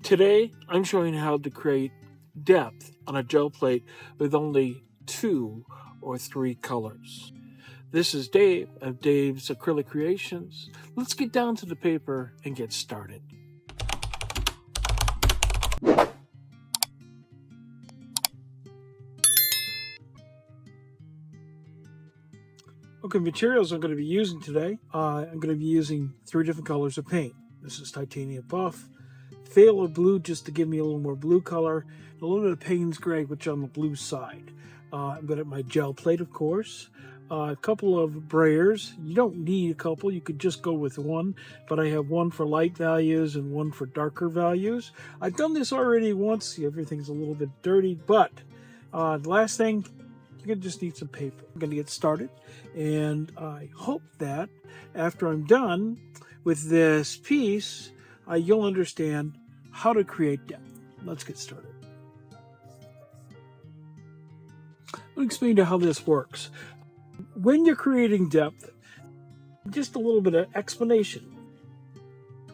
Today, I'm showing how to create depth on a gel plate with only 2 or 3 colors. This is Dave of Dave's Acrylic Creations. Let's get down to the paper and get started. Okay, materials I'm going to be using today. I'm going to be using 3 different colors of paint. This is titanium buff, phthalo blue just to give me a little more blue color, and a little bit of Payne's gray, which on the blue side. I'm going to have my gel plate, of course. A couple of brayers. You don't need a couple, you could just go with one, but I have one for light values and one for darker values. I've done this already once. Everything's a little bit dirty, but the last thing, you're going to just need some paper. I'm going to get started, and I hope that after I'm done with this piece, you'll understand how to create depth. Let's get started. Let me explain to you how this works. When you're creating depth, just a little bit of explanation.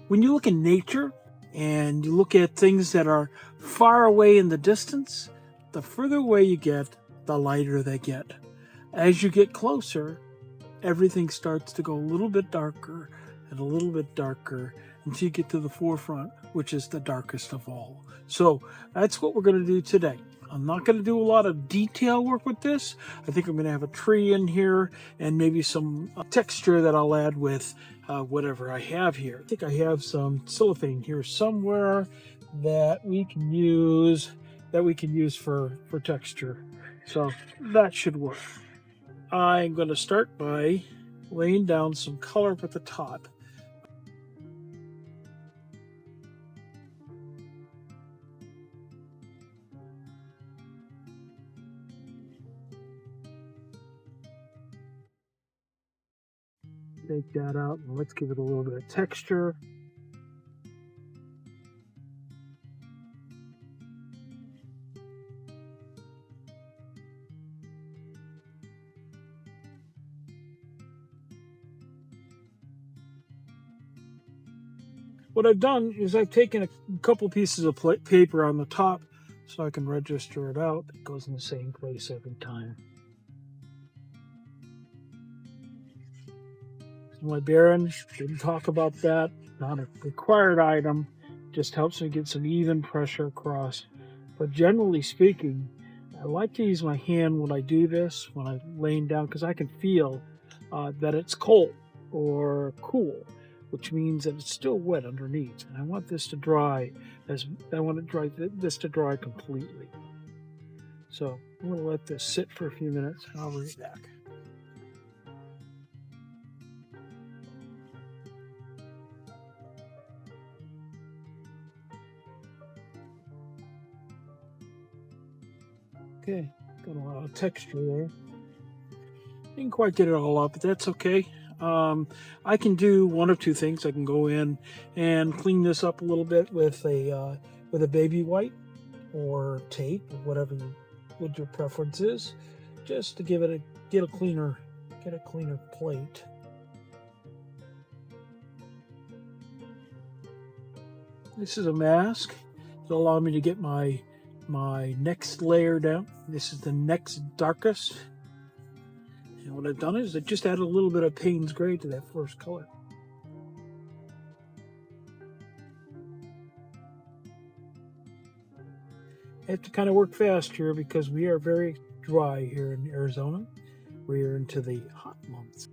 When you look in nature and you look at things that are far away in the distance, the further away you get, the lighter they get. As you get closer, everything starts to go a little bit darker and a little bit darker until you get to the forefront, which is the darkest of all. So that's what we're going to do today. I'm not going to do a lot of detail work with this. I think I'm going to have a tree in here and maybe some texture that I'll add with whatever I have here. I think I have some cellophane here somewhere that we can use for texture. So that should work. I'm going to start by laying down some color up at the top. Take that out and let's give it a little bit of texture. What I've done is I've taken a couple pieces of paper on the top so I can register it out. It goes in the same place every time. My bearings, didn't talk about that, not a required item, just helps me get some even pressure across. But generally speaking, I like to use my hand when I do this, when I'm laying down, because I can feel that it's cold or cool, which means that it's still wet underneath. And I want this to dry this to dry completely. So I'm going to let this sit for a few minutes and I'll bring it back. Okay, got a lot of texture there. Didn't quite get it all up, but that's okay. I can do one of two things. I can go in and clean this up a little bit with a baby wipe or tape, or whatever what your preference is, just to get a cleaner plate. This is a mask. It'll allow me to get my next layer down. This is the next darkest. And what I've done is I just added a little bit of Payne's gray to that first color. I have to kind of work fast here because we are very dry here in Arizona. We are into the hot months.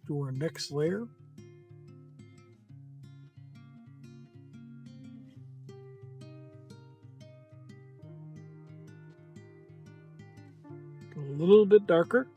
Do our next layer. A little bit darker.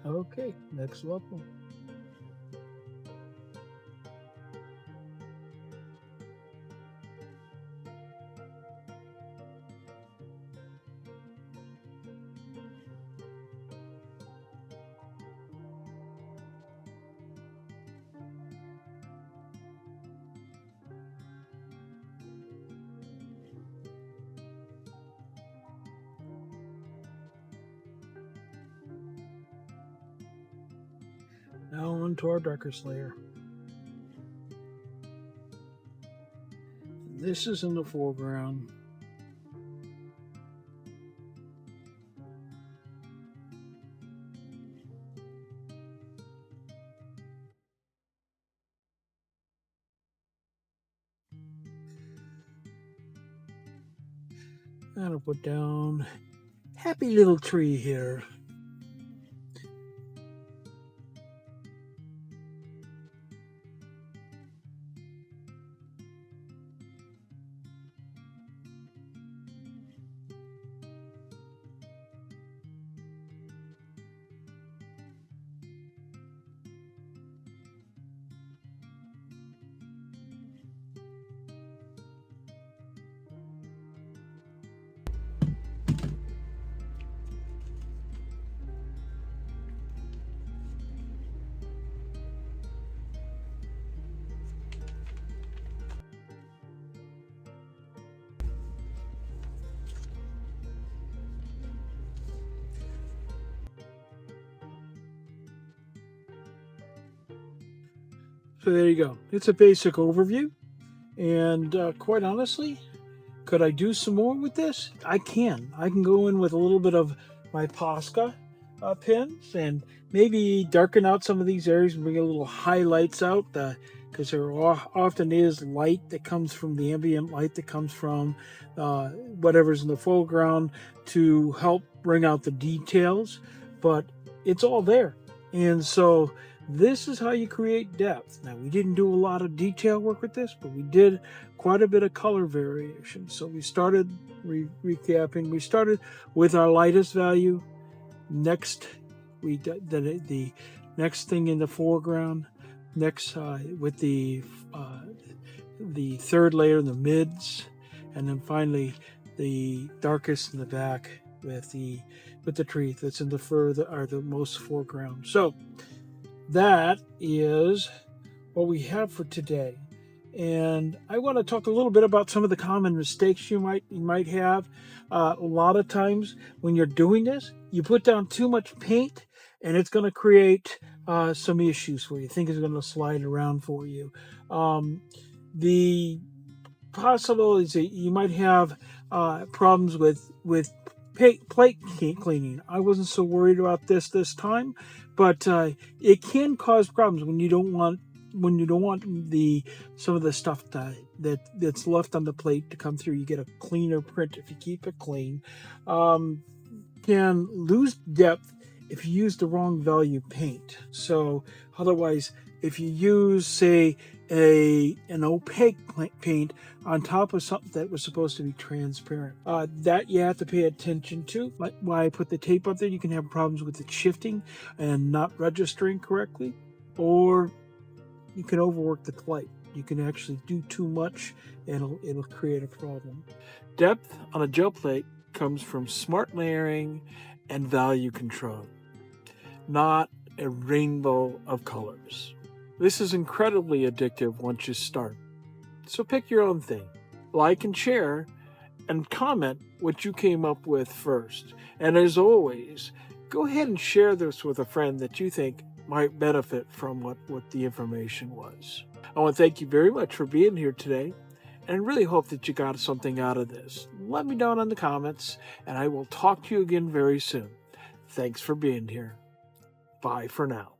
Okay, next level. Now on to our darkest layer. This is in the foreground. I'm gonna put down happy little tree here. So there you go. It's a basic overview. And quite honestly, could I do some more with this? I can. I can go in with a little bit of my Posca pens and maybe darken out some of these areas and bring a little highlights out because there often is light that comes from the ambient light that comes from whatever's in the foreground to help bring out the details. But it's all there. And so this is how you create depth. Now, we didn't do a lot of detail work with this, but we did quite a bit of color variation. So we started recapping. We started with our lightest value. Next, we did the next thing in the foreground. Next, with the third layer in the mids, and then finally the darkest in the back with the tree that's in the further or the most foreground. So that is what we have for today. And I want to talk a little bit about some of the common mistakes you might have. A lot of times when you're doing this, you put down too much paint and it's going to create some issues for you. You think it's going to slide around for you. The possible is that you might have problems with plate cleaning. I wasn't so worried about this time, but it can cause problems when you don't want some of the stuff that's left on the plate to come through. You get a cleaner print if you keep it clean. Can lose depth if you use the wrong value paint. So otherwise, if you use, say, an opaque paint on top of something that was supposed to be transparent, that you have to pay attention to. Like why I put the tape up there, you can have problems with it shifting and not registering correctly, or you can overwork the plate. You can actually do too much and it'll create a problem. Depth on a gel plate comes from smart layering and value control, not a rainbow of colors. This is incredibly addictive once you start. So pick your own thing. Like and share and comment what you came up with first. And as always, go ahead and share this with a friend that you think might benefit from what the information was. I want to thank you very much for being here today and really hope that you got something out of this. Let me know in the comments and I will talk to you again very soon. Thanks for being here. Bye for now.